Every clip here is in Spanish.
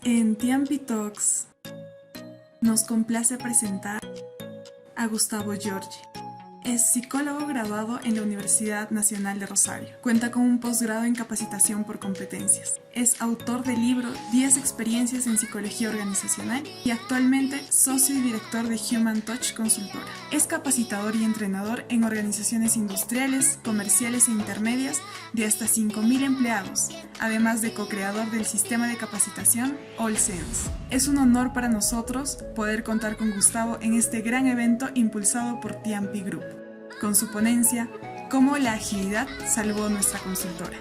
En Tiampi Talks nos complace presentar a Gustavo Giorgi. Es psicólogo graduado en la Universidad Nacional de Rosario. Cuenta con un posgrado en capacitación por competencias. Es autor del libro 10 experiencias en psicología organizacional y actualmente socio y director de Human Touch Consultora. Es capacitador y entrenador en organizaciones industriales, comerciales e intermedias de hasta 5.000 empleados, además de co-creador del sistema de capacitación All Sense. Es un honor para nosotros poder contar con Gustavo en este gran evento impulsado por Tiampi Group, con su ponencia Cómo la agilidad salvó nuestra consultora.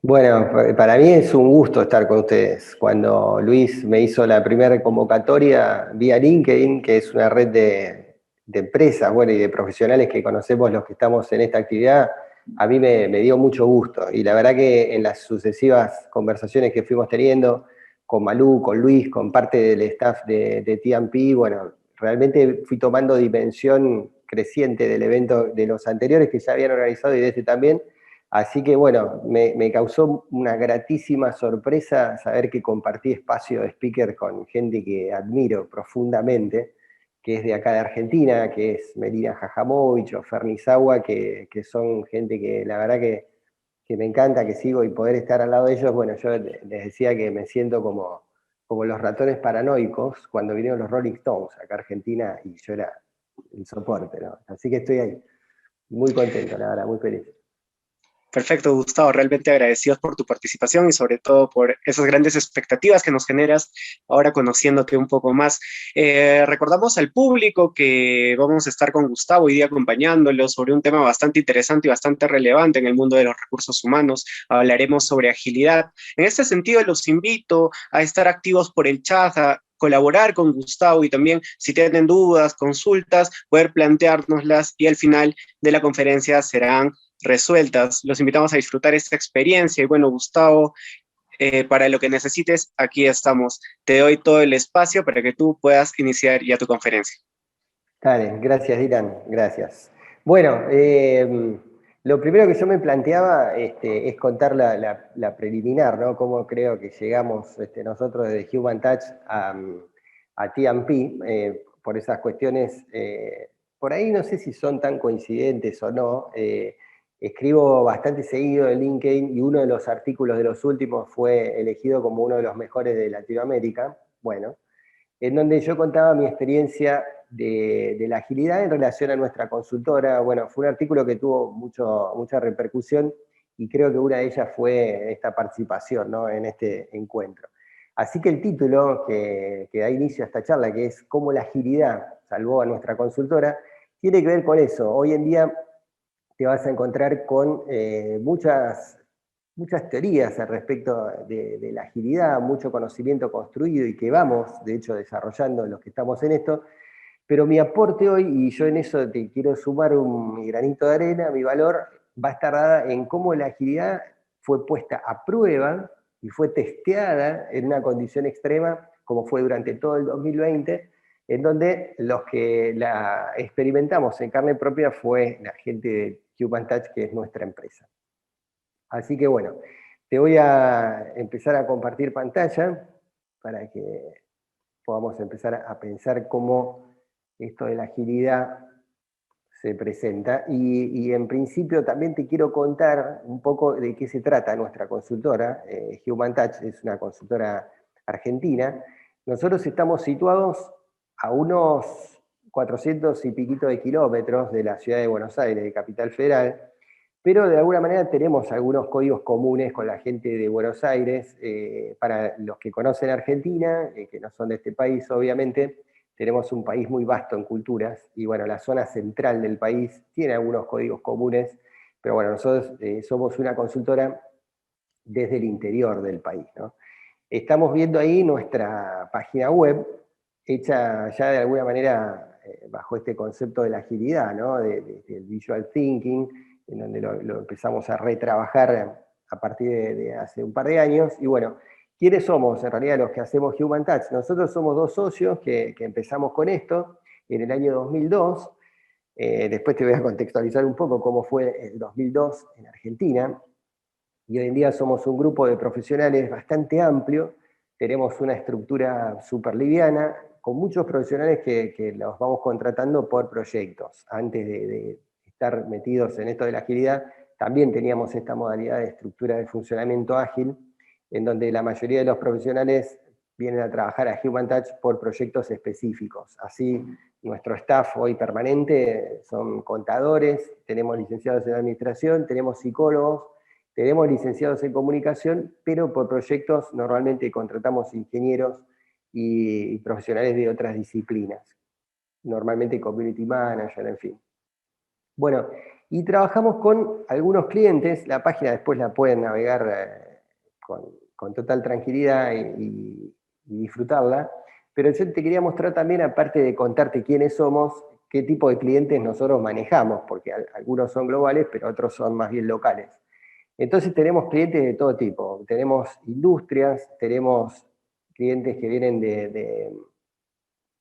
Bueno, para mí es un gusto estar con ustedes. Cuando Luis me hizo la primera convocatoria vía LinkedIn, que es una red de empresas, bueno, y de profesionales que conocemos los que estamos en esta actividad, a mí me dio mucho gusto. Y la verdad que en las sucesivas conversaciones que fuimos teniendo con Malú, con Luis, con parte del staff de TMP, bueno, realmente fui tomando dimensión creciente del evento, de los anteriores que ya habían organizado y de este también. Así que bueno, me causó una gratísima sorpresa saber que compartí espacio de speaker con gente que admiro profundamente, que es de acá de Argentina, que es Melina Jajamovich o Ferni Sagua, que son gente que la verdad que me encanta, que sigo, y poder estar al lado de ellos. Bueno, yo les decía que me siento como los ratones paranoicos cuando vinieron los Rolling Stones acá a Argentina y yo era el soporte, ¿no? Así que estoy ahí, muy contento, la verdad, muy feliz. Perfecto, Gustavo, realmente agradecidos por tu participación y sobre todo por esas grandes expectativas que nos generas ahora conociéndote un poco más. Recordamos al público que vamos a estar con Gustavo hoy día acompañándolo sobre un tema bastante interesante y bastante relevante en el mundo de los recursos humanos. Hablaremos sobre agilidad. En este sentido, los invito a estar activos por el chat, a colaborar con Gustavo y también si tienen dudas, consultas, poder planteárnoslas y al final de la conferencia serán resueltas. Los invitamos a disfrutar esta experiencia y bueno, Gustavo, para lo que necesites, aquí estamos. Te doy todo el espacio para que tú puedas iniciar ya tu conferencia. Dale, gracias Dylan, gracias. Bueno, lo primero que yo me planteaba es contar la preliminar, ¿no? Cómo creo que llegamos nosotros desde Human Touch a TMP, por esas cuestiones, por ahí no sé si son tan coincidentes o no. Escribo bastante seguido en LinkedIn y uno de los artículos de los últimos fue elegido como uno de los mejores de Latinoamérica. Bueno, en donde yo contaba mi experiencia de la agilidad en relación a nuestra consultora. Bueno, fue un artículo que tuvo mucha repercusión y creo que una de ellas fue esta participación, ¿no?, en este encuentro. Así que el título que da inicio a esta charla, que es Cómo la agilidad salvó a nuestra consultora, tiene que ver con eso. Hoy en día te vas a encontrar con muchas teorías al respecto de la agilidad, mucho conocimiento construido y que vamos, de hecho, desarrollando los que estamos en esto, pero mi aporte hoy, y yo en eso te quiero sumar mi granito de arena, mi valor, va a estar dada en cómo la agilidad fue puesta a prueba y fue testeada en una condición extrema, como fue durante todo el 2020, en donde los que la experimentamos en carne propia fue la gente de Human Touch, que es nuestra empresa. Así que bueno, te voy a empezar a compartir pantalla para que podamos empezar a pensar cómo esto de la agilidad se presenta. Y en principio también te quiero contar un poco de qué se trata nuestra consultora. Human Touch es una consultora argentina. Nosotros estamos situados a unos 400 y piquito de kilómetros de la ciudad de Buenos Aires, de Capital Federal, pero de alguna manera tenemos algunos códigos comunes con la gente de Buenos Aires. Para los que conocen Argentina, que no son de este país obviamente, tenemos un país muy vasto en culturas, y bueno, la zona central del país tiene algunos códigos comunes, pero bueno, nosotros somos una consultora desde el interior del país, ¿no? Estamos viendo ahí nuestra página web, hecha ya de alguna manera bajo este concepto de la agilidad, ¿no?, del visual thinking, en donde lo empezamos a retrabajar a partir de hace un par de años. Y bueno, ¿quiénes somos en realidad los que hacemos Human Touch? Nosotros somos dos socios que empezamos con esto en el año 2002. Después te voy a contextualizar un poco cómo fue el 2002 en Argentina. y hoy en día somos un grupo de profesionales bastante amplio, tenemos una estructura súper liviana, con muchos profesionales que los vamos contratando por proyectos. Antes de estar metidos en esto de la agilidad, también teníamos esta modalidad de estructura de funcionamiento ágil, en donde la mayoría de los profesionales vienen a trabajar a Human Touch por proyectos específicos. Así, nuestro staff hoy permanente son contadores, tenemos licenciados en administración, tenemos psicólogos, tenemos licenciados en comunicación, pero por proyectos normalmente contratamos ingenieros y profesionales de otras disciplinas, normalmente community manager, en fin. Bueno, y trabajamos con algunos clientes, la página después la pueden navegar con total tranquilidad y disfrutarla, pero yo te quería mostrar también, aparte de contarte quiénes somos, qué tipo de clientes nosotros manejamos, porque algunos son globales, pero otros son más bien locales. Entonces tenemos clientes de todo tipo, tenemos industrias, tenemos clientes que vienen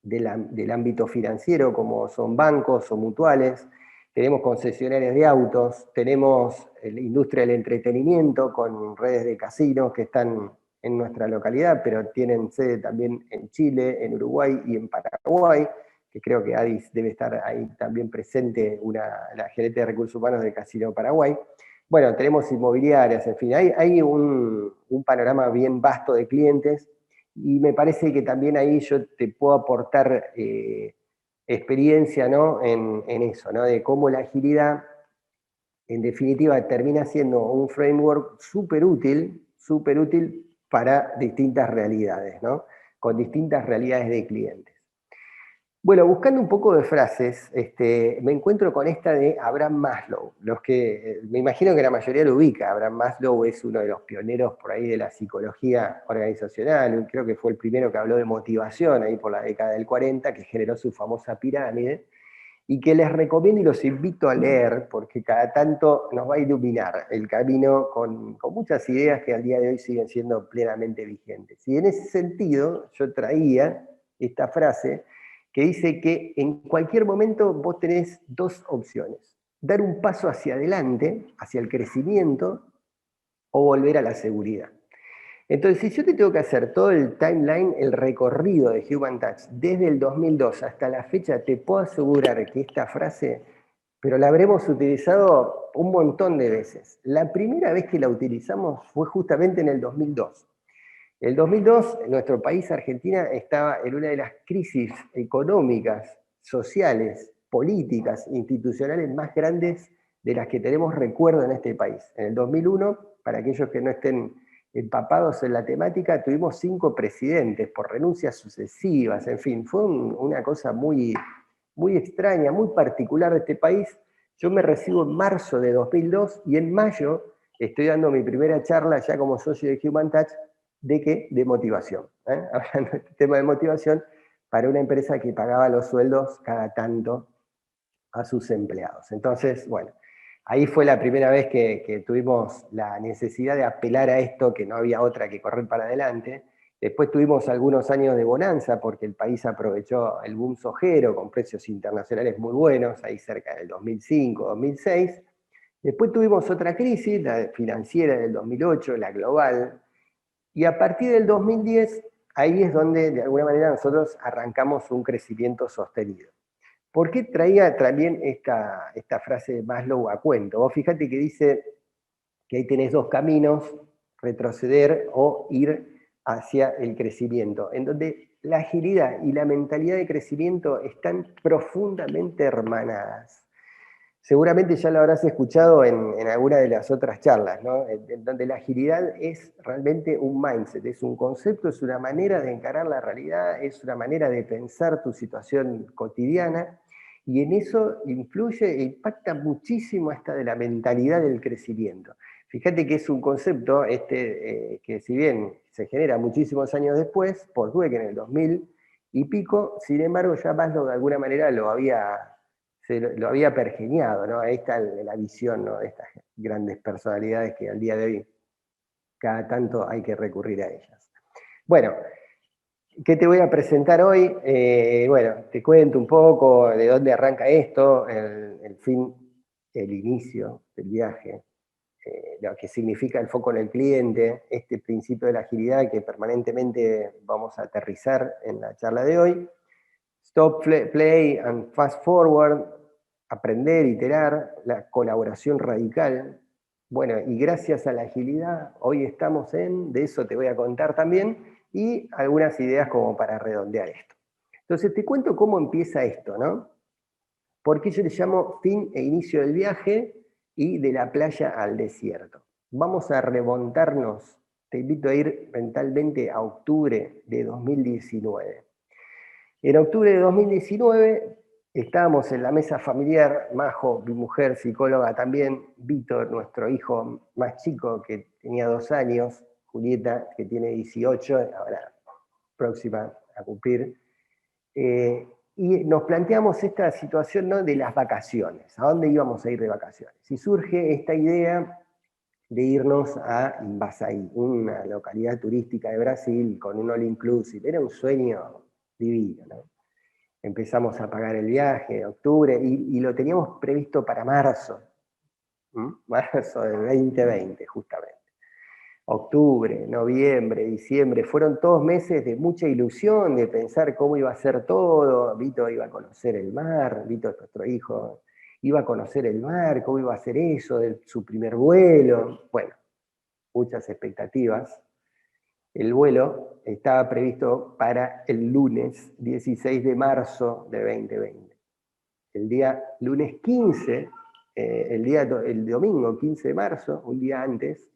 del ámbito financiero, como son bancos o mutuales, tenemos concesionarias de autos, tenemos la industria del entretenimiento con redes de casinos que están en nuestra localidad, pero tienen sede también en Chile, en Uruguay y en Paraguay, que creo que Adis debe estar ahí también presente, la gerente de recursos humanos del Casino Paraguay. Bueno, tenemos inmobiliarias, en fin, hay un panorama bien vasto de clientes, y me parece que también ahí yo te puedo aportar experiencia, ¿no? en eso, ¿no? De cómo la agilidad, en definitiva, termina siendo un framework súper útil para distintas realidades, ¿no? Con distintas realidades de clientes. Bueno, buscando un poco de frases, me encuentro con esta de Abraham Maslow. Me imagino que la mayoría lo ubica. Abraham Maslow es uno de los pioneros por ahí de la psicología organizacional, creo que fue el primero que habló de motivación ahí por la década del 40, que generó su famosa pirámide, y que les recomiendo y los invito a leer, porque cada tanto nos va a iluminar el camino con muchas ideas que al día de hoy siguen siendo plenamente vigentes. Y en ese sentido, yo traía esta frase que dice que en cualquier momento vos tenés dos opciones: dar un paso hacia adelante, hacia el crecimiento, o volver a la seguridad. Entonces, si yo te tengo que hacer todo el timeline, el recorrido de Human Touch, desde el 2002 hasta la fecha, te puedo asegurar que esta frase, pero la habremos utilizado un montón de veces. La primera vez que la utilizamos fue justamente en el 2002. El 2002, nuestro país, Argentina, estaba en una de las crisis económicas, sociales, políticas, institucionales más grandes de las que tenemos recuerdo en este país. En el 2001, para aquellos que no estén empapados en la temática, tuvimos 5 presidentes por renuncias sucesivas, en fin, fue una cosa muy, muy extraña, muy particular de este país. Yo me recibo en marzo de 2002 y en mayo estoy dando mi primera charla ya como socio de Human Touch. ¿De qué? De motivación. Hablando de este tema de motivación para una empresa que pagaba los sueldos cada tanto a sus empleados. Entonces, bueno, ahí fue la primera vez que tuvimos la necesidad de apelar a esto, que no había otra que correr para adelante. Después tuvimos algunos años de bonanza, porque el país aprovechó el boom sojero con precios internacionales muy buenos, ahí cerca del 2005, 2006. Después tuvimos otra crisis, la financiera del 2008, la global, y a partir del 2010, ahí es donde de alguna manera nosotros arrancamos un crecimiento sostenido. ¿Por qué traía también esta frase de Maslow a cuento? Vos fíjate que dice que ahí tenés dos caminos: retroceder o ir hacia el crecimiento, en donde la agilidad y la mentalidad de crecimiento están profundamente hermanadas. Seguramente ya lo habrás escuchado en alguna de las otras charlas, ¿no? En donde la agilidad es realmente un mindset, es un concepto, es una manera de encarar la realidad, es una manera de pensar tu situación cotidiana, y en eso influye e impacta muchísimo esta de la mentalidad del crecimiento. Fíjate que es un concepto que si bien se genera muchísimos años después, por Dweck en el 2000 y pico, sin embargo ya Maslow de alguna manera lo había pergeñado, ¿no? Ahí está la visión, ¿no?, de estas grandes personalidades que al día de hoy cada tanto hay que recurrir a ellas. Bueno, ¿qué te voy a presentar hoy? Bueno, te cuento un poco de dónde arranca esto, el fin, el inicio del viaje, lo que significa el foco en el cliente, este principio de la agilidad que permanentemente vamos a aterrizar en la charla de hoy. Stop, play and fast forward, aprender, iterar, la colaboración radical. Bueno, y gracias a la agilidad, hoy estamos de eso te voy a contar también, y algunas ideas como para redondear esto. Entonces te cuento cómo empieza esto, ¿no? Porque yo le llamo fin e inicio del viaje y de la playa al desierto. Vamos a remontarnos, te invito a ir mentalmente a octubre de 2019. En octubre de 2019 estábamos en la mesa familiar, Majo, mi mujer, psicóloga también, Víctor, nuestro hijo más chico que tenía 2 años, Julieta, que tiene 18, ahora próxima a cumplir, y nos planteamos esta situación, ¿no?, de las vacaciones, a dónde íbamos a ir de vacaciones. Y surge esta idea de irnos a Ivasaí, una localidad turística de Brasil con un all inclusive, era un sueño divino, ¿no? Empezamos a pagar el viaje en octubre y lo teníamos previsto para marzo, marzo de 2020 justamente. Octubre, noviembre, diciembre, fueron todos meses de mucha ilusión, de pensar cómo iba a ser todo. Vito iba a conocer el mar, Vito, nuestro hijo, iba a conocer el mar, cómo iba a ser eso, de su primer vuelo. Bueno, muchas expectativas. El vuelo estaba previsto para el lunes 16 de marzo de 2020. El día lunes 15, el domingo 15 de marzo, un día antes,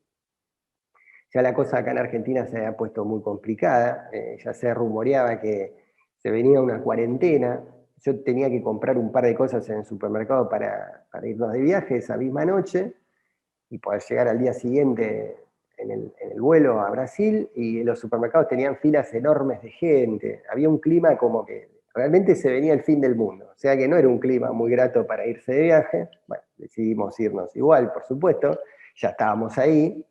ya la cosa acá en Argentina se había puesto muy complicada, ya se rumoreaba que se venía una cuarentena. Yo tenía que comprar un par de cosas en el supermercado para irnos de viaje esa misma noche y poder llegar al día siguiente en el vuelo a Brasil, y los supermercados tenían filas enormes de gente. Había un clima como que realmente se venía el fin del mundo, o sea que no era un clima muy grato para irse de viaje. Bueno, decidimos irnos igual, por supuesto, ya estábamos ahí.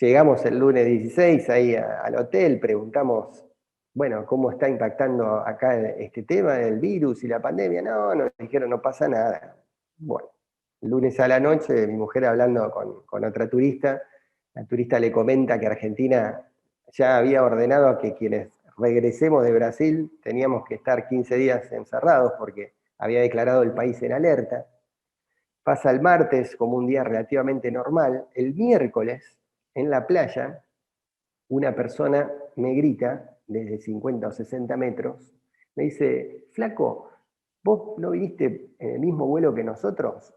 Llegamos el lunes 16 ahí al hotel, preguntamos, bueno, ¿cómo está impactando acá este tema del virus y la pandemia? No, nos dijeron, no pasa nada. Bueno, el lunes a la noche, mi mujer hablando con otra turista, la turista le comenta que Argentina ya había ordenado a que quienes regresemos de Brasil teníamos que estar 15 días encerrados porque había declarado el país en alerta. Pasa el martes como un día relativamente normal. El miércoles, en la playa, una persona me grita desde 50 o 60 metros, me dice, flaco, ¿vos no viniste en el mismo vuelo que nosotros?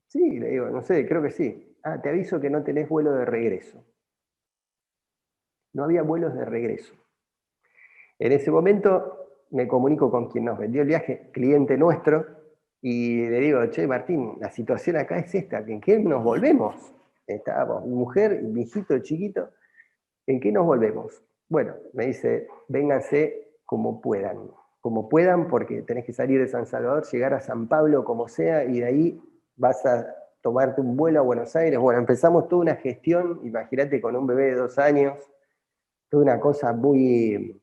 Sí, le digo, no sé, creo que sí. Ah, te aviso que no tenés vuelo de regreso. No había vuelos de regreso. En ese momento me comunico con quien nos vendió el viaje, cliente nuestro, y le digo, che, Martín, la situación acá es esta, ¿en qué nos volvemos? Estábamos mi mujer, mi hijito chiquito, ¿en qué nos volvemos? Bueno, me dice, vénganse como puedan porque tenés que salir de San Salvador, llegar a San Pablo como sea, y de ahí vas a tomarte un vuelo a Buenos Aires. Bueno, empezamos toda una gestión, imagínate, con un bebé de 2 años, toda una cosa muy,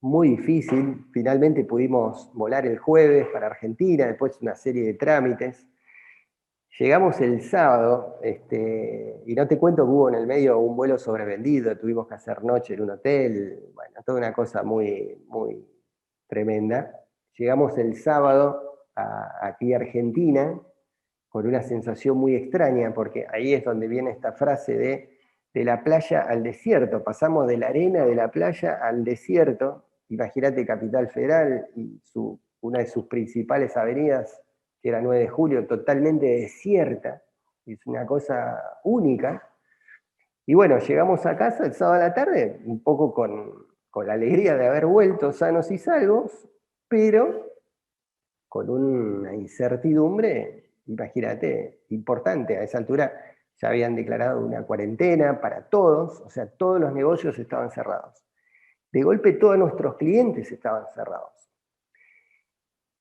muy difícil. Finalmente pudimos volar el jueves para Argentina, después una serie de trámites. Llegamos el sábado, y no te cuento que hubo en el medio un vuelo sobrevendido, tuvimos que hacer noche en un hotel, bueno, toda una cosa muy, muy tremenda. Llegamos el sábado aquí a Argentina con una sensación muy extraña, porque ahí es donde viene esta frase de la playa al desierto. Pasamos de la arena de la playa al desierto. Imagínate Capital Federal y una de sus principales avenidas, que era 9 de julio, totalmente desierta. Es una cosa única. Y bueno, llegamos a casa el sábado a la tarde, un poco con la alegría de haber vuelto sanos y salvos, pero con una incertidumbre, imagínate, importante. A esa altura ya habían declarado una cuarentena para todos, o sea, todos los negocios estaban cerrados. De golpe todos nuestros clientes estaban cerrados.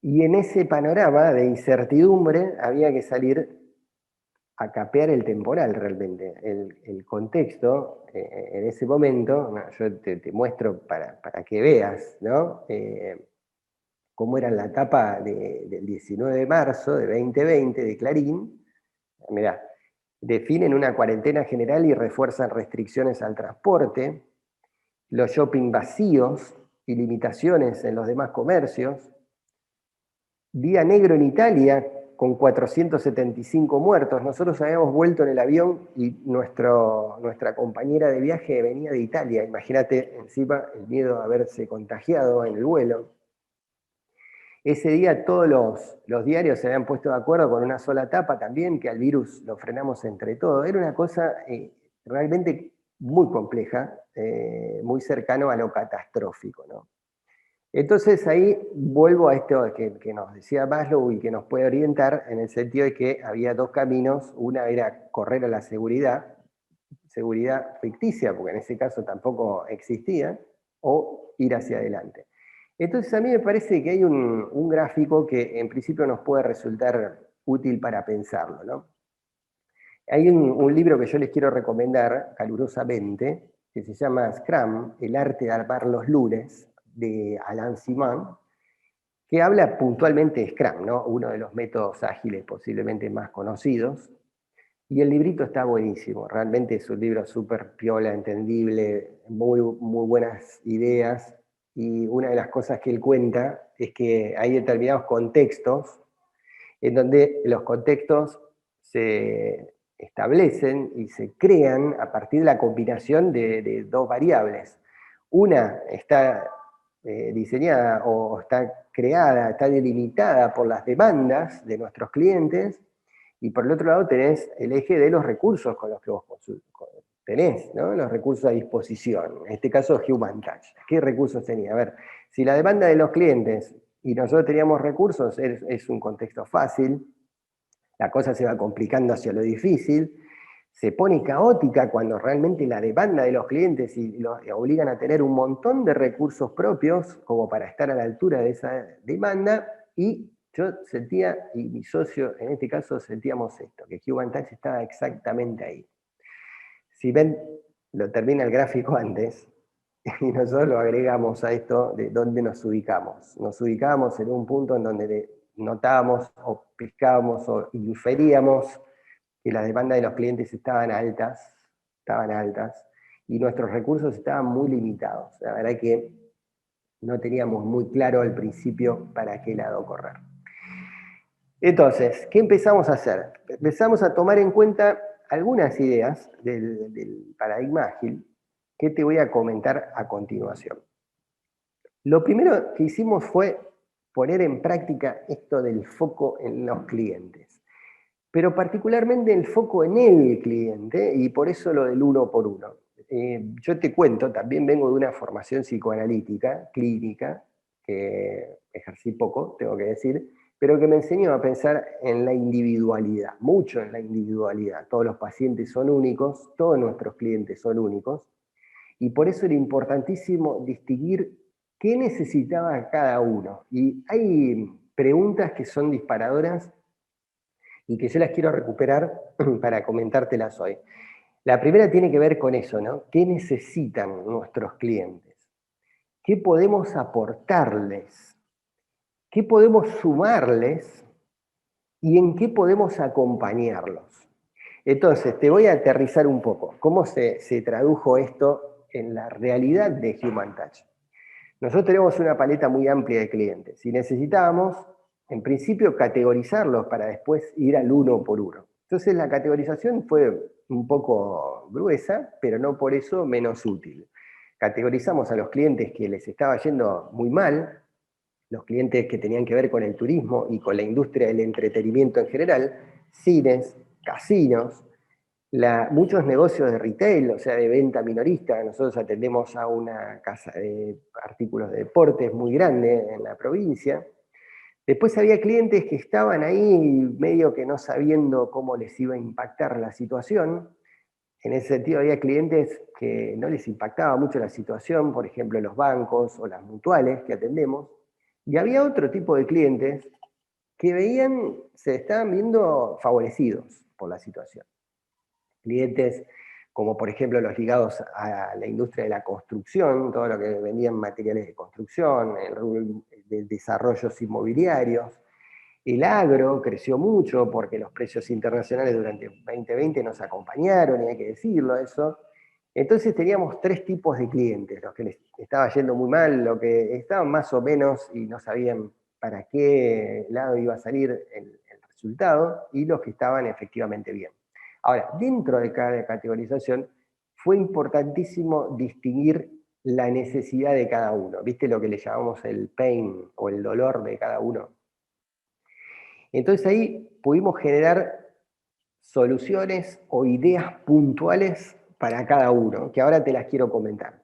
Y en ese panorama de incertidumbre había que salir a capear el temporal realmente. El contexto, en ese momento, yo te muestro para que veas, ¿no? Cómo era la tapa del 19 de marzo de 2020 de Clarín. Mirá, definen una cuarentena general y refuerzan restricciones al transporte, los shopping vacíos y limitaciones en los demás comercios, día negro en Italia con 475 muertos. Nosotros habíamos vuelto en el avión y nuestra compañera de viaje venía de Italia. Imagínate encima el miedo de haberse contagiado en el vuelo. Ese día todos los diarios se habían puesto de acuerdo con una sola tapa también, que al virus lo frenamos entre todos. Era una cosa realmente muy compleja, muy cercano a lo catastrófico, ¿no? Entonces ahí vuelvo a esto que nos decía Maslow y que nos puede orientar en el sentido de que había dos caminos. Una era correr a la seguridad ficticia, porque en ese caso tampoco existía, o ir hacia adelante. Entonces a mí me parece que hay un gráfico que en principio nos puede resultar útil para pensarlo, ¿no? Hay un libro que yo les quiero recomendar calurosamente, que se llama Scrum, el arte de armar los lunes, de Alain Simon, que habla puntualmente de Scrum, ¿no? Uno de los métodos ágiles posiblemente más conocidos. Y el librito está buenísimo, realmente es un libro súper piola, entendible, muy buenas ideas. Y una de las cosas que él cuenta es que hay determinados contextos en donde los contextos se establecen y se crean a partir de la combinación de dos variables. Una está diseñada o está creada, está delimitada por las demandas de nuestros clientes, y por el otro lado tenés el eje de los recursos con los que vos tenés, ¿no? Los recursos a disposición. En este caso, Human Touch. ¿Qué recursos tenía? A ver, si la demanda de los clientes y nosotros teníamos recursos, es un contexto fácil, la cosa se va complicando hacia lo difícil, se pone caótica cuando realmente la demanda de los clientes y los obligan a tener un montón de recursos propios como para estar a la altura de esa demanda, y yo sentía, y mi socio en este caso sentíamos esto, que Human Touch estaba exactamente ahí. Si ven, lo termina el gráfico antes, y nosotros lo agregamos a esto de dónde nos ubicamos. Nos ubicábamos en un punto en donde notábamos o pescábamos o inferíamos que las demandas de los clientes estaban altas, y nuestros recursos estaban muy limitados. La verdad que no teníamos muy claro al principio para qué lado correr. Entonces, ¿qué empezamos a hacer? Empezamos a tomar en cuenta algunas ideas del paradigma ágil que te voy a comentar a continuación. Lo primero que hicimos fue poner en práctica esto del foco en los clientes, pero particularmente el foco en el cliente, y por eso lo del uno por uno. Yo te cuento, también vengo de una formación psicoanalítica, clínica, que ejercí poco, tengo que decir, pero que me enseñó a pensar en la individualidad, mucho en la individualidad. Todos los pacientes son únicos, todos nuestros clientes son únicos, y por eso era importantísimo distinguir qué necesitaba cada uno. Y hay preguntas que son disparadoras y que yo las quiero recuperar para comentártelas hoy. La primera tiene que ver con eso, ¿no? ¿Qué necesitan nuestros clientes? ¿Qué podemos aportarles? ¿Qué podemos sumarles? ¿Y en qué podemos acompañarlos? Entonces, te voy a aterrizar un poco. ¿Cómo se tradujo esto en la realidad de Human Touch? Nosotros tenemos una paleta muy amplia de clientes y necesitábamos, en principio, categorizarlos para después ir al uno por uno. Entonces la categorización fue un poco gruesa, pero no por eso menos útil. Categorizamos a los clientes que les estaba yendo muy mal, los clientes que tenían que ver con el turismo y con la industria del entretenimiento en general, cines, casinos, muchos negocios de retail, o sea, de venta minorista. Nosotros atendemos a una casa de artículos de deportes muy grande en la provincia. Después había clientes que estaban ahí medio que no sabiendo cómo les iba a impactar la situación. En ese sentido había clientes que no les impactaba mucho la situación, por ejemplo los bancos o las mutuales que atendemos. Y había otro tipo de clientes que se estaban viendo favorecidos por la situación. Clientes como por ejemplo los ligados a la industria de la construcción, todo lo que vendían materiales de construcción, de desarrollos inmobiliarios, El agro creció mucho porque los precios internacionales durante 2020 nos acompañaron, y hay que decirlo eso. Entonces teníamos tres tipos de clientes: los que les estaba yendo muy mal, los que estaban más o menos y no sabían para qué lado iba a salir el resultado, y los que estaban efectivamente bien. Ahora, dentro de cada categorización fue importantísimo distinguir la necesidad de cada uno. ¿Viste lo que le llamamos el pain o el dolor de cada uno? Entonces ahí pudimos generar soluciones o ideas puntuales para cada uno, que ahora te las quiero comentar.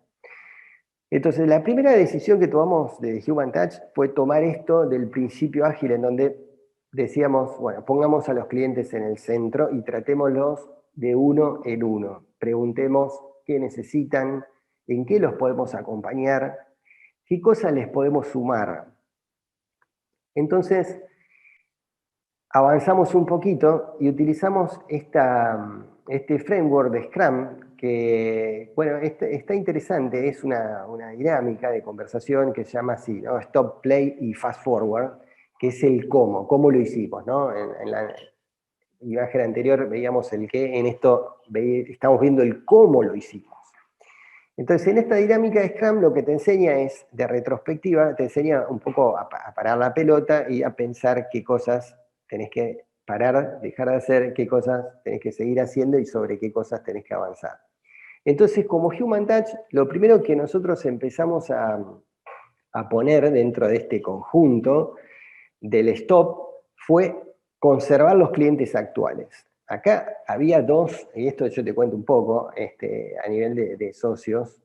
Entonces, la primera decisión que tomamos de Human Touch fue tomar esto del principio ágil, en donde decíamos, bueno, pongamos a los clientes en el centro y tratémoslos de uno en uno. Preguntemos qué necesitan, en qué los podemos acompañar, qué cosas les podemos sumar. Entonces, avanzamos un poquito y utilizamos este framework de Scrum que, bueno, está interesante. Es una dinámica de conversación que se llama así, ¿no? Stop, Play y Fast Forward, que es el cómo lo hicimos, ¿no? En la imagen anterior veíamos el qué, en esto estamos viendo el cómo lo hicimos. Entonces, en esta dinámica de Scrum lo que te enseña es, de retrospectiva, te enseña un poco a parar la pelota y a pensar qué cosas tenés que parar, dejar de hacer, qué cosas tenés que seguir haciendo y sobre qué cosas tenés que avanzar. Entonces, como Human Touch, lo primero que nosotros empezamos a poner dentro de este conjunto del stop fue conservar los clientes actuales. Acá había dos, y esto yo te cuento un poco, a nivel de socios.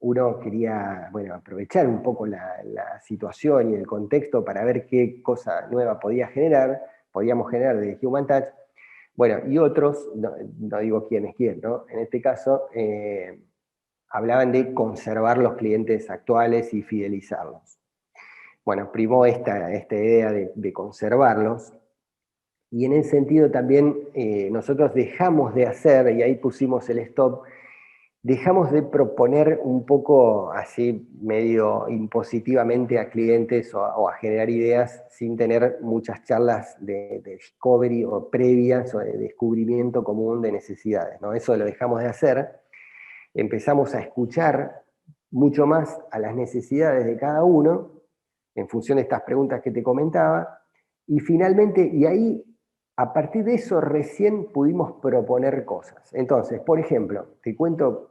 Uno quería, bueno, aprovechar un poco la situación y el contexto para ver qué cosa nueva podíamos generar de Human Touch. Bueno, y otros, no digo quién es quién, ¿no? En este caso, hablaban de conservar los clientes actuales y fidelizarlos. Bueno, primó esta idea de conservarlos, y en ese sentido también nosotros dejamos de hacer, y ahí pusimos el stop, dejamos de proponer un poco así medio impositivamente a clientes o a generar ideas sin tener muchas charlas de discovery o previas o de descubrimiento común de necesidades, ¿no? Eso lo dejamos de hacer. Empezamos a escuchar mucho más a las necesidades de cada uno en función de estas preguntas que te comentaba, y finalmente, y ahí, a partir de eso recién pudimos proponer cosas. Entonces, por ejemplo, te cuento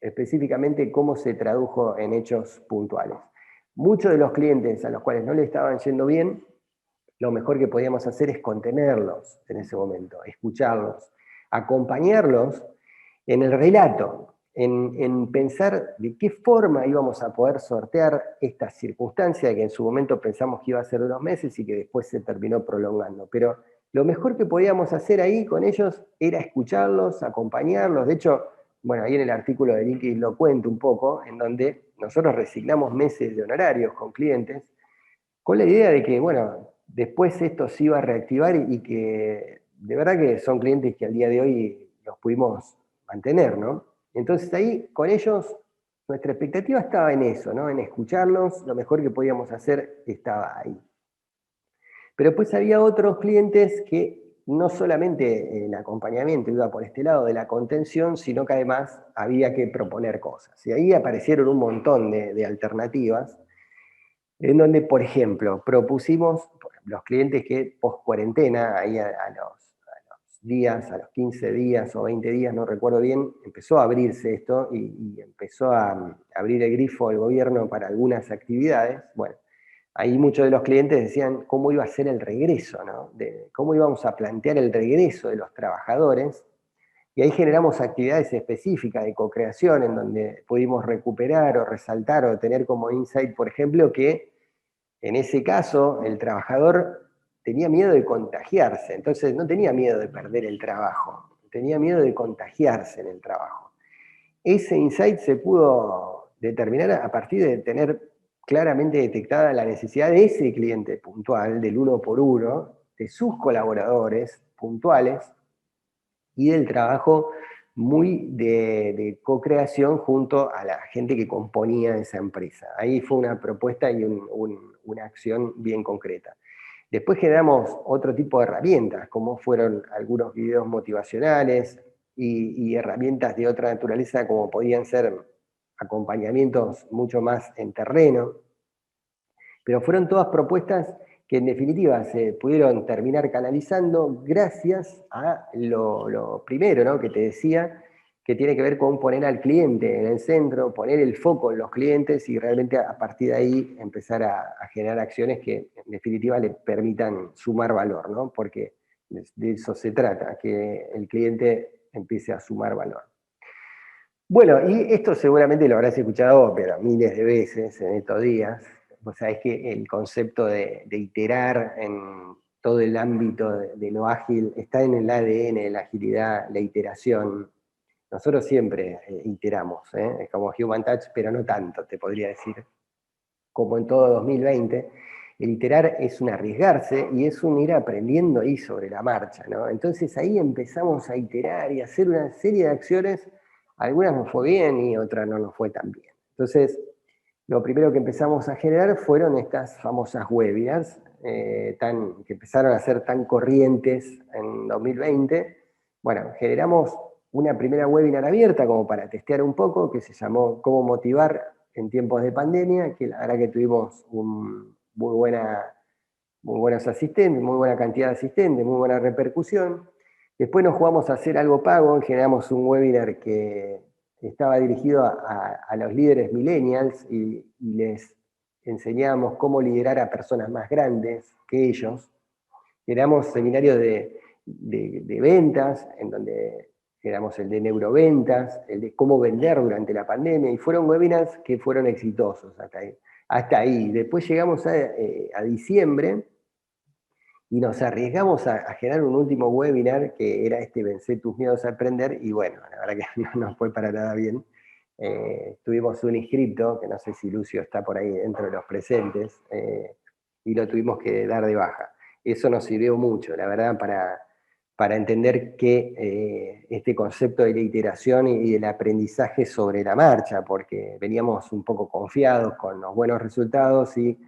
específicamente cómo se tradujo en hechos puntuales. Muchos de los clientes a los cuales no le estaban yendo bien, lo mejor que podíamos hacer es contenerlos en ese momento, escucharlos, acompañarlos en el relato, en pensar de qué forma íbamos a poder sortear esta circunstancia que en su momento pensamos que iba a ser de unos meses y que después se terminó prolongando. Pero lo mejor que podíamos hacer ahí con ellos era escucharlos, acompañarlos. De hecho, bueno, ahí en el artículo de LinkedIn lo cuento un poco, en donde nosotros resignamos meses de honorarios con clientes, con la idea de que, bueno, después esto se iba a reactivar y que de verdad que son clientes que al día de hoy los pudimos mantener, ¿no? Entonces ahí, con ellos, nuestra expectativa estaba en eso, ¿no? En escucharlos, lo mejor que podíamos hacer estaba ahí. Pero después había otros clientes que no solamente el acompañamiento iba por este lado de la contención, sino que además había que proponer cosas. Y ahí aparecieron un montón de alternativas, en donde, por ejemplo, propusimos los clientes que post cuarentena, ahí a los días, a los 15 días o 20 días, no recuerdo bien, empezó a abrirse esto y empezó a abrir el grifo el gobierno para algunas actividades. Bueno, ahí muchos de los clientes decían cómo iba a ser el regreso, ¿no? Cómo íbamos a plantear el regreso de los trabajadores. Y ahí generamos actividades específicas de co-creación en donde pudimos recuperar o resaltar o tener como insight, por ejemplo, que en ese caso el trabajador tenía miedo de contagiarse, entonces no tenía miedo de perder el trabajo, tenía miedo de contagiarse en el trabajo. Ese insight se pudo determinar a partir de tener claramente detectada la necesidad de ese cliente puntual, del uno por uno, de sus colaboradores puntuales, y del trabajo muy de co-creación junto a la gente que componía esa empresa. Ahí fue una propuesta y una acción bien concreta. Después generamos otro tipo de herramientas, como fueron algunos videos motivacionales y herramientas de otra naturaleza, como podían ser acompañamientos mucho más en terreno. Pero fueron todas propuestas que en definitiva se pudieron terminar canalizando gracias a lo primero, ¿no?, que te decía, que tiene que ver con poner al cliente en el centro, poner el foco en los clientes y realmente a partir de ahí empezar a generar acciones que en definitiva le permitan sumar valor, ¿no? Porque de eso se trata, que el cliente empiece a sumar valor. Bueno, y esto seguramente lo habrás escuchado, pero miles de veces en estos días. Vos sabés que el concepto de iterar en todo el ámbito de lo ágil está en el ADN de la agilidad, la iteración. Nosotros siempre iteramos, es como Human Touch, pero no tanto, te podría decir. Como en todo 2020, el iterar es un arriesgarse y es un ir aprendiendo ahí sobre la marcha, ¿no? Entonces ahí empezamos a iterar y a hacer una serie de acciones, algunas nos fue bien y otras no nos fue tan bien. Entonces, lo primero que empezamos a generar fueron estas famosas webinars, que empezaron a ser tan corrientes en 2020. Bueno, generamos una primera webinar abierta como para testear un poco, que se llamó Cómo motivar en tiempos de pandemia, que la verdad que tuvimos muy buenos asistentes, muy buena cantidad de asistentes, muy buena repercusión. Después nos jugamos a hacer algo pago, generamos un webinar que estaba dirigido a los líderes millennials y les enseñábamos cómo liderar a personas más grandes que ellos. Generamos seminarios de ventas, en donde generamos el de neuroventas, el de cómo vender durante la pandemia, y fueron webinars que fueron exitosos hasta ahí. Hasta ahí. Después llegamos a diciembre, y nos arriesgamos a generar un último webinar que era Vencé tus miedos a aprender, y bueno, la verdad que no nos fue para nada bien. Tuvimos un inscripto, que no sé si Lucio está por ahí dentro de los presentes, y lo tuvimos que dar de baja. Eso nos sirvió mucho, la verdad, para entender que este concepto de la iteración y del aprendizaje sobre la marcha, porque veníamos un poco confiados con los buenos resultados y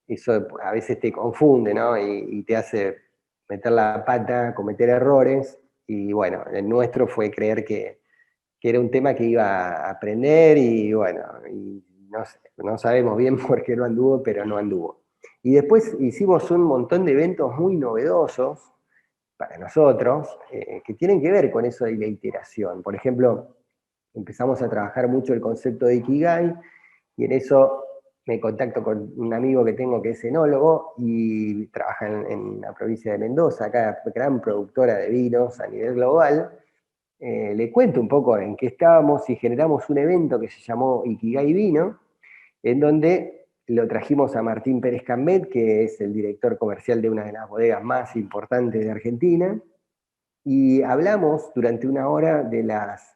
eso a veces te confunde, ¿no? Y te hace meter la pata, cometer errores, y bueno, el nuestro fue creer que era un tema que iba a aprender, y bueno, y no sabemos bien por qué no anduvo, pero no anduvo. Y después hicimos un montón de eventos muy novedosos para nosotros, que tienen que ver con eso de la iteración. Por ejemplo, empezamos a trabajar mucho el concepto de Ikigai, y en eso me contacto con un amigo que tengo que es enólogo y trabaja en la provincia de Mendoza, acá gran productora de vinos a nivel global. Le cuento un poco en qué estábamos y generamos un evento que se llamó Ikigai Vino, en donde lo trajimos a Martín Pérez Cambet, que es el director comercial de una de las bodegas más importantes de Argentina, y hablamos durante una hora de las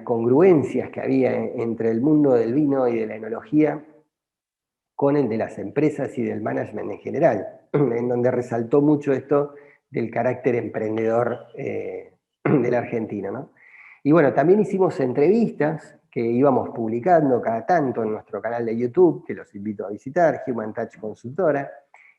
congruencias que había entre el mundo del vino y de la enología con el de las empresas y del management en general, en donde resaltó mucho esto del carácter emprendedor del argentino, ¿no? Y bueno, también hicimos entrevistas que íbamos publicando cada tanto en nuestro canal de YouTube, que los invito a visitar, Human Touch Consultora.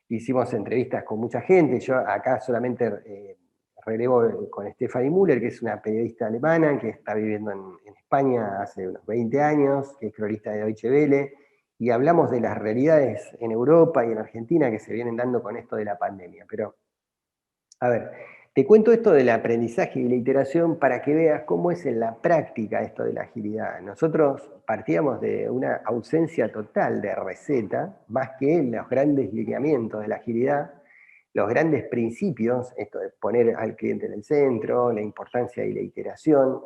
Hicimos entrevistas con mucha gente, yo acá solamente relevo con Stefanie Müller, que es una periodista alemana que está viviendo en España hace unos 20 años, que es cronista de Deutsche Welle, y hablamos de las realidades en Europa y en Argentina que se vienen dando con esto de la pandemia. Pero, a ver, te cuento esto del aprendizaje y la iteración para que veas cómo es en la práctica esto de la agilidad. Nosotros partíamos de una ausencia total de receta, más que los grandes lineamientos de la agilidad, los grandes principios, esto de poner al cliente en el centro, la importancia de la iteración.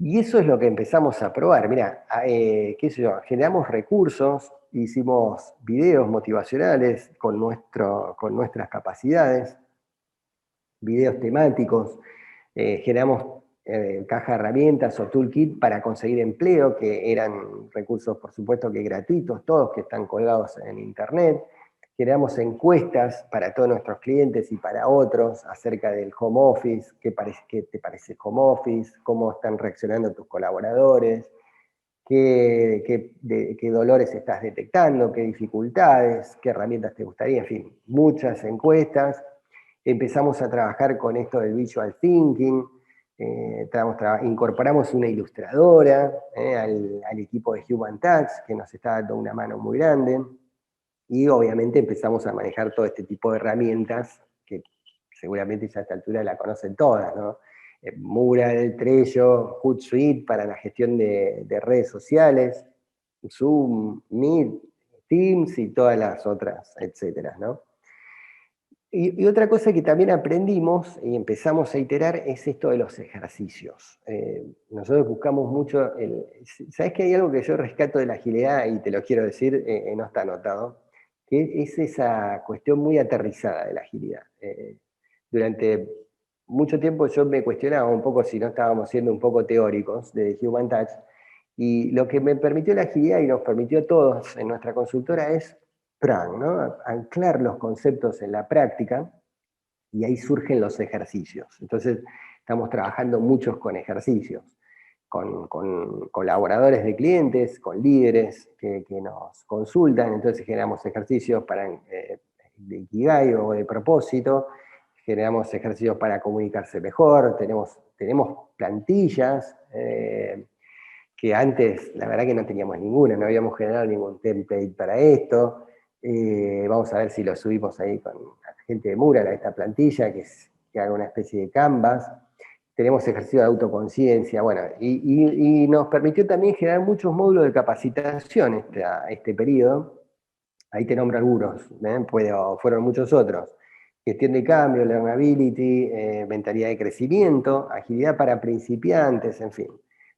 Y eso es lo que empezamos a probar. Mirá, qué sé yo, generamos recursos, hicimos videos motivacionales con nuestras capacidades, videos temáticos, generamos caja de herramientas o toolkit para conseguir empleo, que eran recursos, por supuesto, que gratuitos, todos que están colgados en internet. Generamos encuestas para todos nuestros clientes y para otros acerca del home office, qué te parece home office, cómo están reaccionando tus colaboradores. qué dolores estás detectando, qué dificultades, qué herramientas te gustaría, en fin, muchas encuestas. Empezamos a trabajar con esto del visual thinking, incorporamos una ilustradora al equipo de Human Touch, que nos está dando una mano muy grande, y obviamente empezamos a manejar todo este tipo de herramientas, que seguramente ya a esta altura la conocen todas, ¿no? Mural, Trello, Hootsuite para la gestión de redes sociales, Zoom, Meet, Teams y todas las otras, etcétera, ¿no? Y otra cosa que también aprendimos y empezamos a iterar es esto de los ejercicios. Nosotros buscamos mucho, ¿sabes que hay algo que yo rescato de la agilidad y te lo quiero decir, no está anotado? Que es esa cuestión muy aterrizada de la agilidad. Durante mucho tiempo yo me cuestionaba un poco si no estábamos siendo un poco teóricos de Human Touch, y lo que me permitió la agilidad y nos permitió a todos en nuestra consultora es PRAN, ¿no? Anclar los conceptos en la práctica, y ahí surgen los ejercicios. Entonces, estamos trabajando muchos con ejercicios, con colaboradores de clientes, con líderes que nos consultan, entonces generamos ejercicios de Ikigai o de propósito, generamos ejercicios para comunicarse mejor, tenemos plantillas, que antes la verdad que no teníamos ninguna, no habíamos generado ningún template para esto. Vamos a ver si lo subimos ahí con la gente de Mural a esta plantilla, que haga una especie de canvas. Tenemos ejercicio de autoconciencia, bueno, y nos permitió también generar muchos módulos de capacitación este periodo. Ahí te nombro algunos, fueron muchos otros. Gestión de cambio, learnability, mentalidad de crecimiento, agilidad para principiantes, en fin.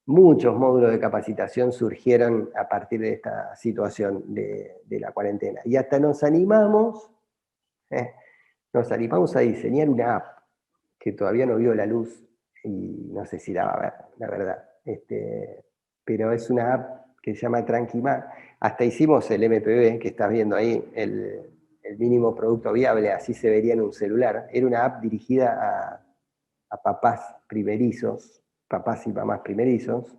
Muchos módulos de capacitación surgieron a partir de esta situación de la cuarentena. Y hasta nos animamos a diseñar una app que todavía no vio la luz y no sé si la va a ver, la verdad. Pero es una app que se llama TranquiMa. Hasta hicimos el MPB, que estás viendo ahí, el mínimo producto viable, así se vería en un celular. Era una app dirigida a papás primerizos, papás y mamás primerizos,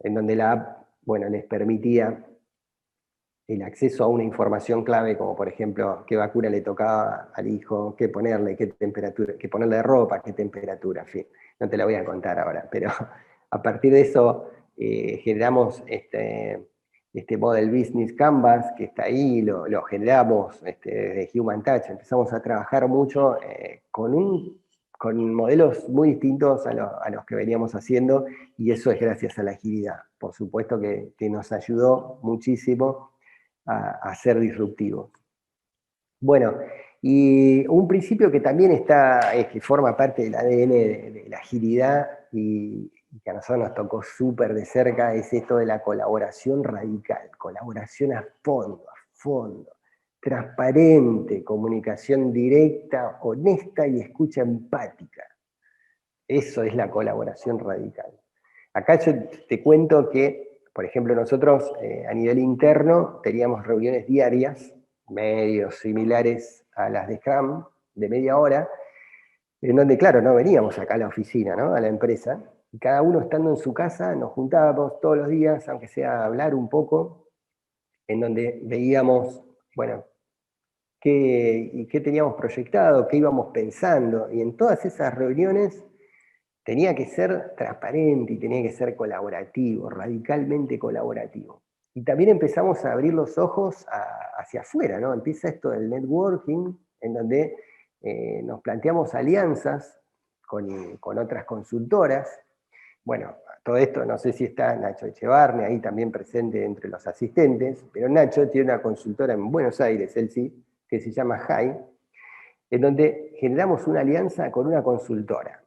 en donde la app, bueno, les permitía el acceso a una información clave, como por ejemplo, qué vacuna le tocaba al hijo, qué ponerle, qué temperatura, qué ponerle de ropa, qué temperatura, en fin. No te la voy a contar ahora, pero a partir de eso generamos este Model Business Canvas, que está ahí, lo generamos desde Human Touch, empezamos a trabajar mucho con modelos muy distintos a los que veníamos haciendo, y eso es gracias a la agilidad. Por supuesto que nos ayudó muchísimo a ser disruptivos. Bueno, y un principio que también que forma parte del ADN de la agilidad y que a nosotros nos tocó súper de cerca, es esto de la colaboración radical, colaboración a fondo, transparente, comunicación directa, honesta y escucha empática. Eso es la colaboración radical. Acá yo te cuento que, por ejemplo, nosotros a nivel interno teníamos reuniones diarias, medios similares a las de Scrum, de media hora, en donde, claro, no veníamos acá a la oficina, ¿no? A la empresa, y cada uno estando en su casa nos juntábamos todos los días, aunque sea a hablar un poco, en donde veíamos, bueno, qué teníamos proyectado, qué íbamos pensando, y en todas esas reuniones tenía que ser transparente y tenía que ser colaborativo, radicalmente colaborativo. Y también empezamos a abrir los ojos hacia afuera, ¿no? Empieza esto del networking, en donde nos planteamos alianzas con otras consultoras. Bueno, todo esto, no sé si está Nacho Echevarne ahí también presente entre los asistentes, pero Nacho tiene una consultora en Buenos Aires, él sí, que se llama JAI, en donde generamos una alianza con una consultora.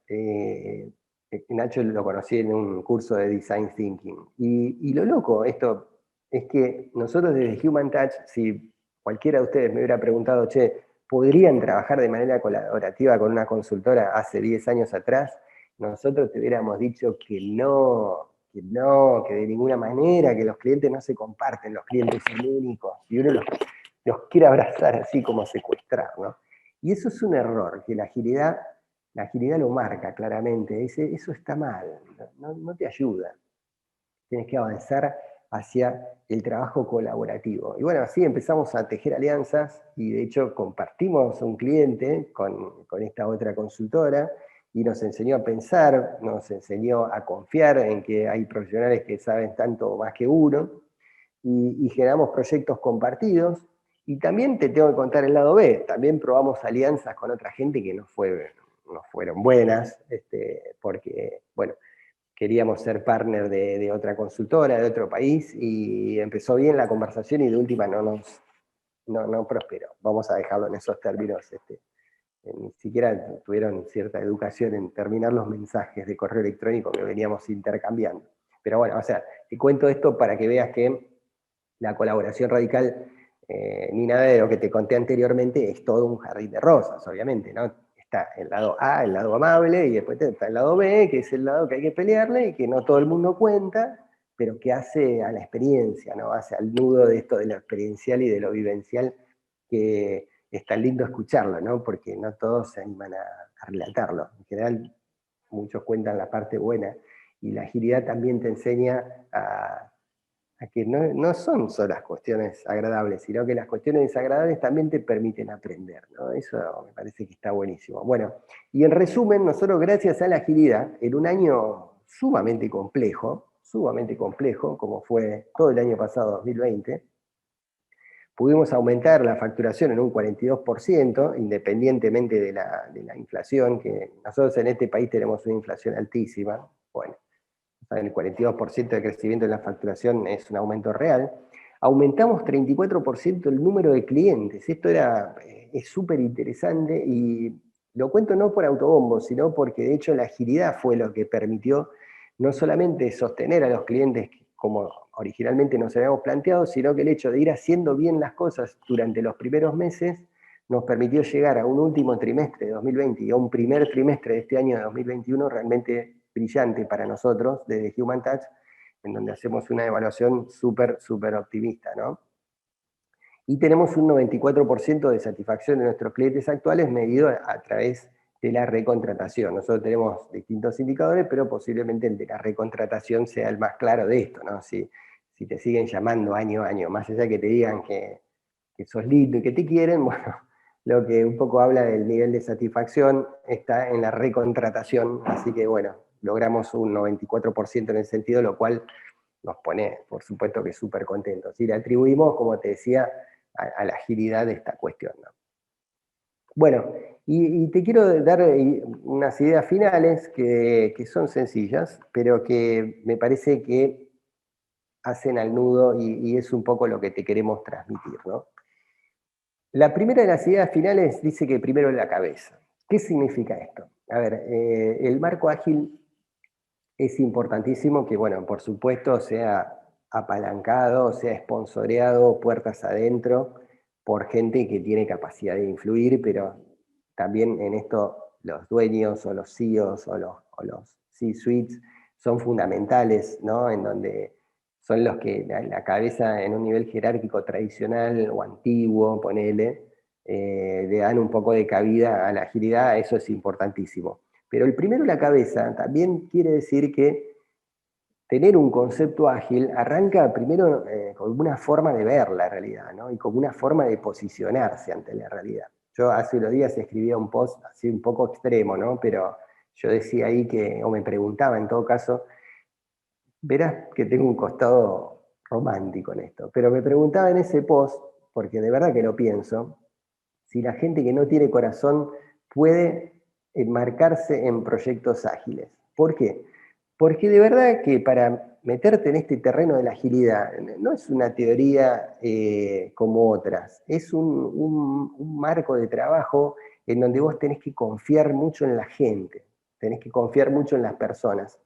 Nacho lo conocí en un curso de Design Thinking. Y lo loco, esto, es que nosotros desde Human Touch, si cualquiera de ustedes me hubiera preguntado, che, ¿podrían trabajar de manera colaborativa con una consultora hace 10 años atrás? Nosotros te hubiéramos dicho que no, que de ninguna manera, que los clientes no se comparten, los clientes son únicos, y uno los quiere abrazar así como secuestrar, ¿no? Y eso es un error, que la agilidad lo marca claramente, dice, eso está mal, no te ayuda. Tienes que avanzar hacia el trabajo colaborativo. Y bueno, así empezamos a tejer alianzas y de hecho compartimos un cliente con esta otra consultora y nos enseñó a pensar, nos enseñó a confiar en que hay profesionales que saben tanto o más que uno y generamos proyectos compartidos. Y también te tengo que contar el lado B, también probamos alianzas con otra gente que no fueron buenas, porque, bueno, queríamos ser partner de otra consultora, de otro país, y empezó bien la conversación y de última no prosperó. Vamos a dejarlo en esos términos. Ni siquiera tuvieron cierta educación en terminar los mensajes de correo electrónico que veníamos intercambiando. Pero bueno, o sea, te cuento esto para que veas que la colaboración radical, ni nada de lo que te conté anteriormente, es todo un jardín de rosas, obviamente, ¿no? Está el lado A, el lado amable, y después está el lado B, que es el lado que hay que pelearle y que no todo el mundo cuenta, pero que hace a la experiencia, ¿no? Hace al nudo de esto de lo experiencial y de lo vivencial, que es tan lindo escucharlo, ¿no? Porque no todos se animan a relatarlo. En general, muchos cuentan la parte buena, y la agilidad también te enseña a que no son solo las cuestiones agradables, sino que las cuestiones desagradables también te permiten aprender, ¿no? Eso me parece que está buenísimo. Bueno, y en resumen, nosotros gracias a la agilidad, en un año sumamente complejo, como fue todo el año pasado, 2020, pudimos aumentar la facturación en un 42%, independientemente de la inflación, que nosotros en este país tenemos una inflación altísima. Bueno, el 42% de crecimiento en la facturación es un aumento real. Aumentamos 34% el número de clientes. Esto es súper interesante y lo cuento no por autobombo, sino porque de hecho la agilidad fue lo que permitió no solamente sostener a los clientes como originalmente nos habíamos planteado, sino que el hecho de ir haciendo bien las cosas durante los primeros meses nos permitió llegar a un último trimestre de 2020 y a un primer trimestre de este año de 2021 realmente brillante para nosotros desde Human Touch, en donde hacemos una evaluación súper optimista, ¿no? Y tenemos un 94% de satisfacción de nuestros clientes actuales medido a través de la recontratación. Nosotros tenemos distintos indicadores, pero posiblemente el de la recontratación sea el más claro de esto, ¿no? Si te siguen llamando año a año, más allá de que te digan que sos lindo y que te quieren, bueno, lo que un poco habla del nivel de satisfacción está en la recontratación, así que bueno, logramos un 94% en ese sentido, lo cual nos pone, por supuesto, que súper contentos. Y le atribuimos, como te decía, a la agilidad de esta cuestión, ¿no? Bueno, y te quiero dar unas ideas finales que son sencillas, pero que me parece que hacen al nudo y es un poco lo que te queremos transmitir, ¿no? La primera de las ideas finales dice que primero la cabeza. ¿Qué significa esto? A ver, el marco ágil es importantísimo que, bueno, por supuesto, sea apalancado, sea sponsoreado puertas adentro por gente que tiene capacidad de influir, pero también en esto los dueños o los CEOs o los C-suites son fundamentales, ¿no? En donde son los que la cabeza en un nivel jerárquico tradicional o antiguo, ponele, le dan un poco de cabida a la agilidad, eso es importantísimo. Pero el primero la cabeza también quiere decir que tener un concepto ágil arranca primero con una forma de ver la realidad, ¿no? Y como una forma de posicionarse ante la realidad. Yo hace unos días escribía un post así un poco extremo, ¿no? Pero yo decía ahí que, o me preguntaba en todo caso, verás que tengo un costado romántico en esto, pero me preguntaba en ese post, porque de verdad que lo pienso, si la gente que no tiene corazón puede enmarcarse en proyectos ágiles. ¿Por qué? Porque de verdad que para meterte en este terreno de la agilidad no es una teoría como otras, es un marco de trabajo en donde vos tenés que confiar mucho en la gente, tenés que confiar mucho en las personas.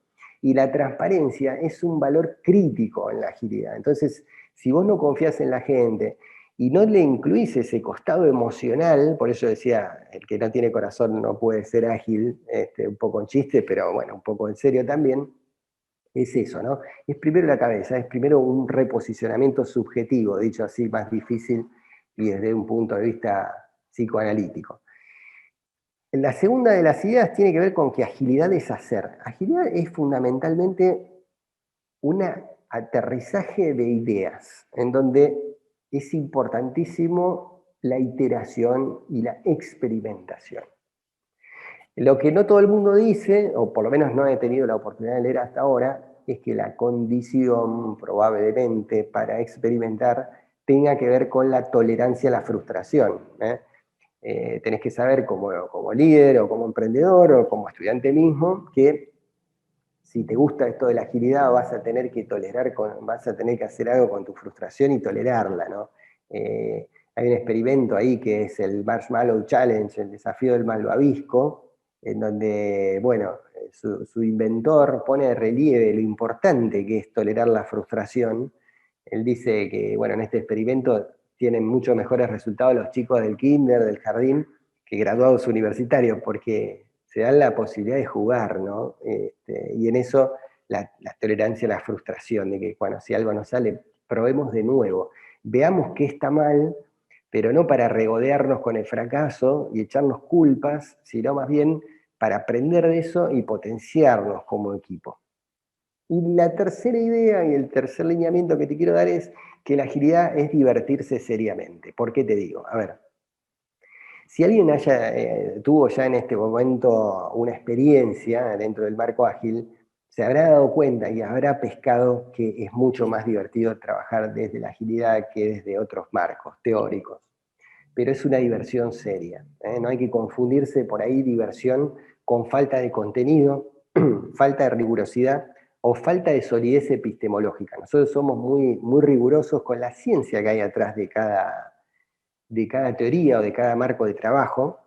Y la transparencia es un valor crítico en la agilidad. Entonces, si vos no confías en la gente, y no le incluís ese costado emocional, por eso decía, el que no tiene corazón no puede ser ágil, un poco en chiste, pero bueno, un poco en serio también, es eso, ¿no? Es primero la cabeza, es primero un reposicionamiento subjetivo, dicho así, más difícil y desde un punto de vista psicoanalítico. La segunda de las ideas tiene que ver con que agilidad es hacer. Agilidad es fundamentalmente una aterrizaje de ideas, en donde es importantísimo la iteración y la experimentación. Lo que no todo el mundo dice, o por lo menos no he tenido la oportunidad de leer hasta ahora, es que la condición probablemente para experimentar tenga que ver con la tolerancia a la frustración. Tenés que saber como líder o como emprendedor o como estudiante mismo que si te gusta esto de la agilidad vas a tener que vas a tener que hacer algo con tu frustración y tolerarla, ¿no? Hay un experimento ahí que es el Marshmallow Challenge, el desafío del malvavisco, en donde, bueno, su inventor pone de relieve lo importante que es tolerar la frustración. Él dice que, bueno, en este experimento tienen mucho mejores resultados los chicos del kinder, del jardín, que graduados universitarios, porque se dan la posibilidad de jugar, ¿no? Y en eso la tolerancia a la frustración, de que, bueno, si algo no sale, probemos de nuevo. Veamos qué está mal, pero no para regodearnos con el fracaso y echarnos culpas, sino más bien para aprender de eso y potenciarnos como equipo. Y la tercera idea y el tercer lineamiento que te quiero dar es que la agilidad es divertirse seriamente. ¿Por qué te digo? A ver, si alguien tuvo ya en este momento una experiencia dentro del marco ágil, se habrá dado cuenta y habrá pescado que es mucho más divertido trabajar desde la agilidad que desde otros marcos teóricos. Pero es una diversión seria. No hay que confundirse por ahí diversión con falta de contenido, falta de rigurosidad o falta de solidez epistemológica. Nosotros somos muy, muy rigurosos con la ciencia que hay atrás de cada teoría o de cada marco de trabajo,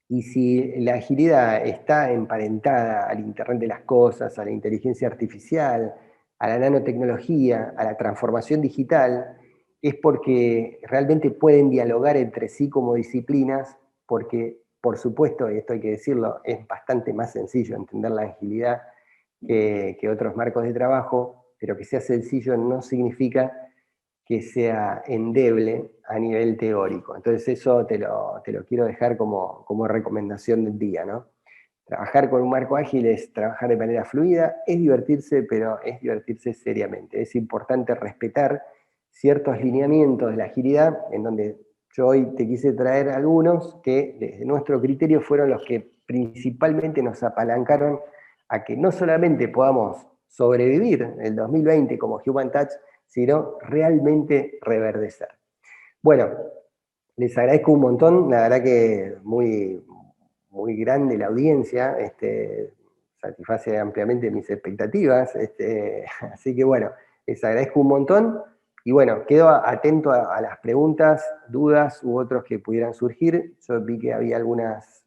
y si la agilidad está emparentada al Internet de las cosas, a la inteligencia artificial, a la nanotecnología, a la transformación digital, es porque realmente pueden dialogar entre sí como disciplinas, porque, por supuesto, y esto hay que decirlo, es bastante más sencillo entender la agilidad que otros marcos de trabajo, pero que sea sencillo no significa que sea endeble a nivel teórico. Entonces eso te lo quiero dejar como recomendación del día, ¿no? Trabajar con un marco ágil es trabajar de manera fluida, es divertirse, pero es divertirse seriamente. Es importante respetar ciertos lineamientos de la agilidad, en donde yo hoy te quise traer algunos que desde nuestro criterio fueron los que principalmente nos apalancaron a que no solamente podamos sobrevivir el 2020 como Human Touch, sino realmente reverdecer. Bueno, les agradezco un montón, la verdad que muy, muy grande la audiencia, satisface ampliamente mis expectativas, así que bueno, les agradezco un montón, y bueno, quedo atento a las preguntas, dudas u otros que pudieran surgir. Yo vi que había algunas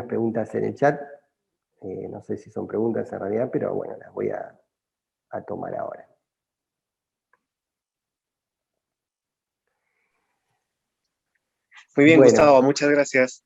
preguntas en el chat, no sé si son preguntas en realidad, pero bueno, las voy a tomar ahora. Muy bien, Bueno, Gustavo, muchas gracias.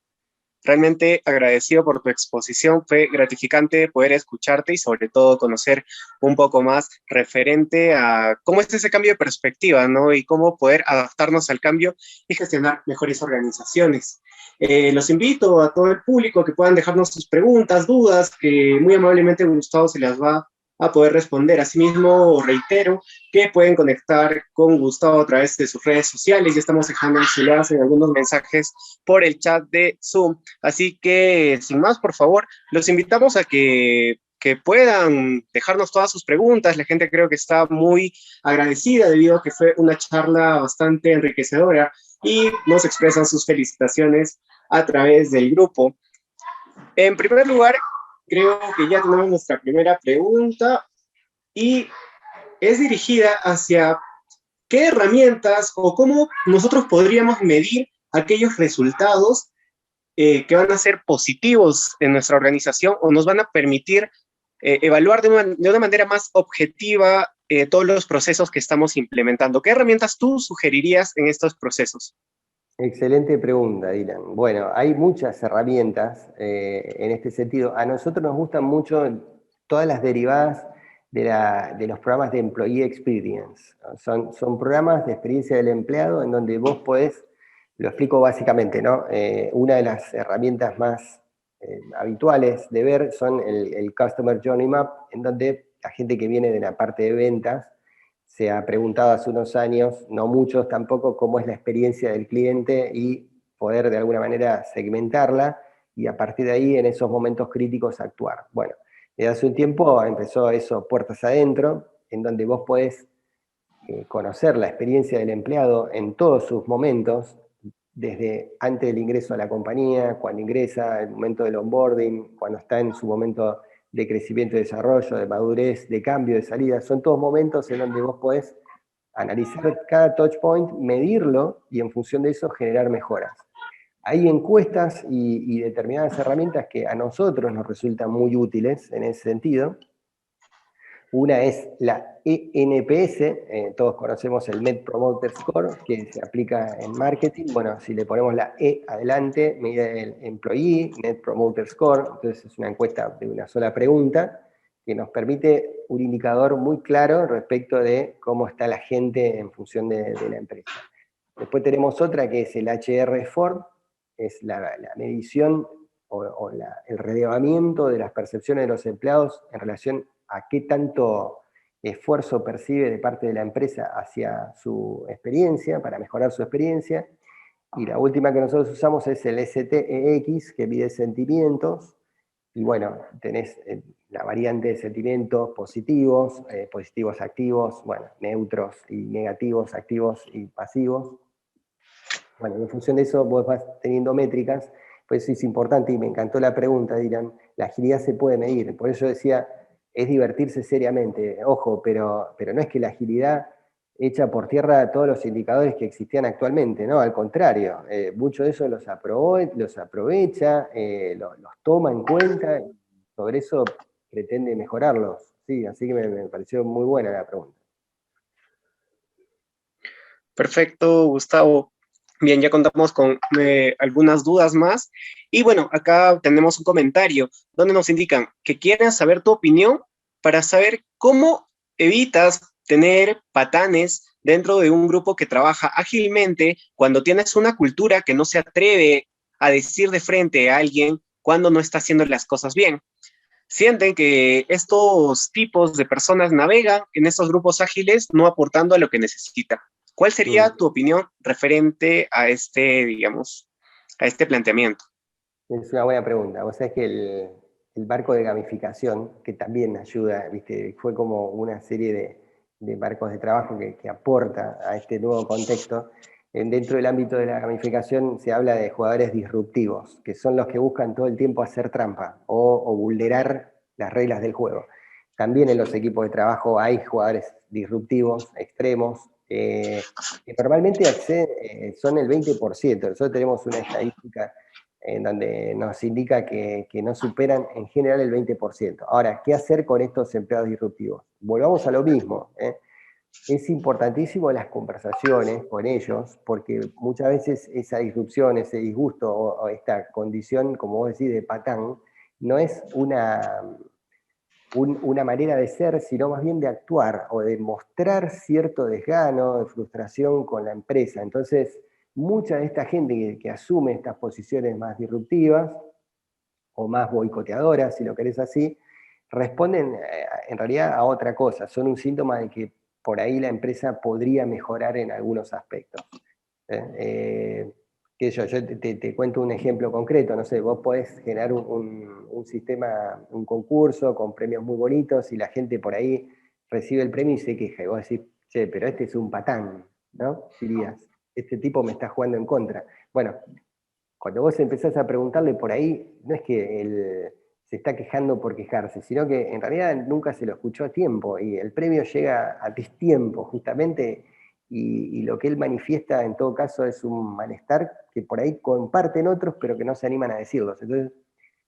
Realmente agradecido por tu exposición, fue gratificante poder escucharte y sobre todo conocer un poco más referente a cómo es ese cambio de perspectiva, ¿no? Y cómo poder adaptarnos al cambio y gestionar mejores organizaciones. Los invito a todo el público que puedan dejarnos sus preguntas, dudas, que muy amablemente Gustavo se las va a poder responder. Asimismo, reitero que pueden conectar con Gustavo a través de sus redes sociales. Ya estamos dejando enlaces en algunos mensajes por el chat de Zoom. Así que, sin más, por favor, los invitamos a que puedan dejarnos todas sus preguntas. La gente creo que está muy agradecida debido a que fue una charla bastante enriquecedora y nos expresan sus felicitaciones a través del grupo. En primer lugar, creo que ya tenemos nuestra primera pregunta y es dirigida hacia qué herramientas o cómo nosotros podríamos medir aquellos resultados que van a ser positivos en nuestra organización o nos van a permitir evaluar de una manera más objetiva todos los procesos que estamos implementando. ¿Qué herramientas tú sugerirías en estos procesos? excelente pregunta, Dylan. Bueno, hay muchas herramientas en este sentido. A nosotros nos gustan mucho todas las derivadas de los programas de Employee Experience. Son programas de experiencia del empleado en donde vos podés, lo explico básicamente, ¿no? Una de las herramientas más habituales de ver son el Customer Journey Map, en donde la gente que viene de la parte de ventas se ha preguntado hace unos años, no muchos tampoco, cómo es la experiencia del cliente y poder de alguna manera segmentarla y a partir de ahí en esos momentos críticos actuar. Bueno, desde hace un tiempo empezó eso puertas adentro, en donde vos podés conocer la experiencia del empleado en todos sus momentos, desde antes del ingreso a la compañía, cuando ingresa, el momento del onboarding, cuando está en su momento de crecimiento y desarrollo, de madurez, de cambio, de salida. Son todos momentos en donde vos podés analizar cada touch point, medirlo y en función de eso generar mejoras. Hay encuestas y determinadas herramientas que a nosotros nos resultan muy útiles en ese sentido. Una es la ENPS, todos conocemos el Net Promoter Score, que se aplica en marketing. Bueno, si le ponemos la E adelante, mide el Employee Net Promoter Score, entonces es una encuesta de una sola pregunta, que nos permite un indicador muy claro respecto de cómo está la gente en función de la empresa. Después tenemos otra que es el HR4, es la medición o el relevamiento de las percepciones de los empleados en relación a qué tanto esfuerzo percibe de parte de la empresa hacia su experiencia, para mejorar su experiencia. Y la última que nosotros usamos es el STEX, que mide sentimientos. Y bueno, tenés la variante de sentimientos positivos, positivos activos, bueno, neutros y negativos, activos y pasivos. Bueno, en función de eso vos vas teniendo métricas, por eso es importante, y me encantó la pregunta, dirán, la agilidad se puede medir, por eso yo decía, es divertirse seriamente, ojo, pero no es que la agilidad echa por tierra todos los indicadores que existían actualmente, no, al contrario, muchos de esos los aprovecha, los toma en cuenta, y sobre eso pretende mejorarlos, sí, así que me pareció muy buena la pregunta. Perfecto, Gustavo. Bien, ya contamos con algunas dudas más. Y bueno, acá tenemos un comentario donde nos indican que quieren saber tu opinión para saber cómo evitas tener patanes dentro de un grupo que trabaja ágilmente cuando tienes una cultura que no se atreve a decir de frente a alguien cuando no está haciendo las cosas bien. Sienten que estos tipos de personas navegan en estos grupos ágiles no aportando a lo que necesita. ¿Cuál sería tu opinión referente a este, digamos, a este planteamiento? Es una buena pregunta. Vos sabés que el marco de gamificación, que también ayuda, ¿viste? Fue como una serie de marcos de trabajo que aporta a este nuevo contexto. Dentro del ámbito de la gamificación se habla de jugadores disruptivos, que son los que buscan todo el tiempo hacer trampa o vulnerar las reglas del juego. También en los equipos de trabajo hay jugadores disruptivos, extremos, que normalmente son el 20%. Nosotros tenemos una estadística en donde nos indica que no superan en general el 20%. Ahora, ¿qué hacer con estos empleados disruptivos? Volvamos a lo mismo. Es importantísimo las conversaciones con ellos, porque muchas veces esa disrupción, ese disgusto o esta condición, como vos decís, de patán, no es una manera de ser, sino más bien de actuar o de mostrar cierto desgano, de frustración con la empresa. Entonces, mucha de esta gente que asume estas posiciones más disruptivas o más boicoteadoras, si lo querés así, responden en realidad a otra cosa, son un síntoma de que por ahí la empresa podría mejorar en algunos aspectos. Que yo te cuento un ejemplo concreto, no sé, vos podés generar un sistema, un concurso con premios muy bonitos y la gente por ahí recibe el premio y se queja, y vos decís, che, pero este es un patán, ¿no? Dirías, este tipo me está jugando en contra. Bueno, cuando vos empezás a preguntarle por ahí, no es que él se está quejando por quejarse, sino que en realidad nunca se lo escuchó a tiempo y el premio llega a destiempo, justamente, y lo que él manifiesta en todo caso es un malestar que por ahí comparten otros, pero que no se animan a decirlos. Entonces,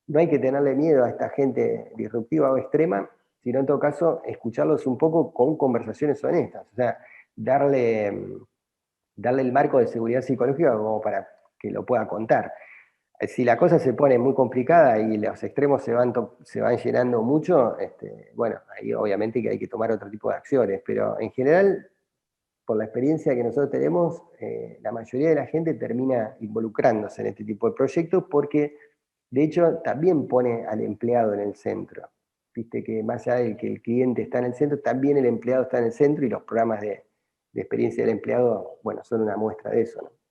no hay que tenerle miedo a esta gente disruptiva o extrema, sino en todo caso escucharlos un poco con conversaciones honestas, o sea, darle el marco de seguridad psicológica como para que lo pueda contar. Si la cosa se pone muy complicada y los extremos se van llenando mucho, bueno, ahí obviamente que hay que tomar otro tipo de acciones, pero en general, por la experiencia que nosotros tenemos, la mayoría de la gente termina involucrándose en este tipo de proyectos porque De hecho, también pone al empleado en el centro. Viste que más allá de que el cliente está en el centro, también el empleado está en el centro y los programas de experiencia del empleado, bueno, son una muestra de eso, ¿no?